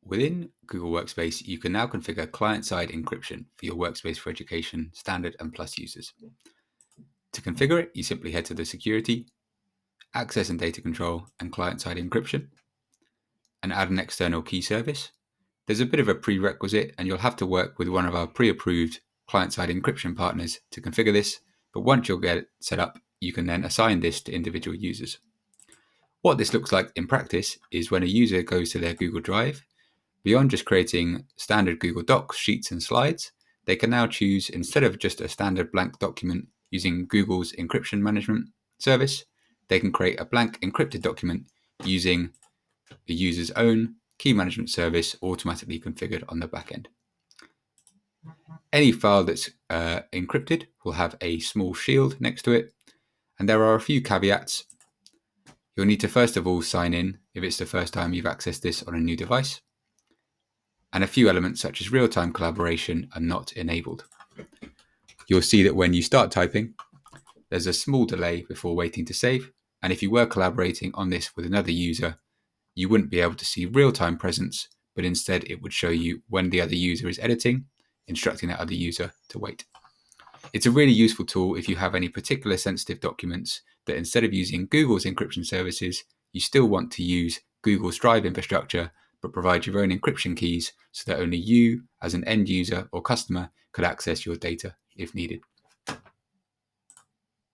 Within Google Workspace, you can now configure client-side encryption for your Workspace for Education Standard and Plus users. To configure it, you simply head to the Security, Access and Data Control, and Client-Side Encryption, and add an external key service. There's a bit of a prerequisite, and you'll have to work with one of our pre-approved client-side encryption partners to configure this, but once you'll get it set up, you can then assign this to individual users. What this looks like in practice is when a user goes to their Google Drive, beyond just creating standard Google Docs, sheets, and slides, they can now choose, instead of just a standard blank document using Google's encryption management service, they can create a blank encrypted document using the user's own key management service automatically configured on the back end. Any file that's encrypted will have a small shield next to it, and there are a few caveats. You'll need to first of all sign in if it's the first time you've accessed this on a new device, and a few elements such as real-time collaboration are not enabled. You'll see that when you start typing, there's a small delay before waiting to save, and if you were collaborating on this with another user, you wouldn't be able to see real-time presence, but instead it would show you when the other user is editing, instructing that other user to wait. It's a really useful tool if you have any particular sensitive documents that instead of using Google's encryption services, you still want to use Google's Drive infrastructure, but provide your own encryption keys so that only you, as an end user or customer, could access your data if needed.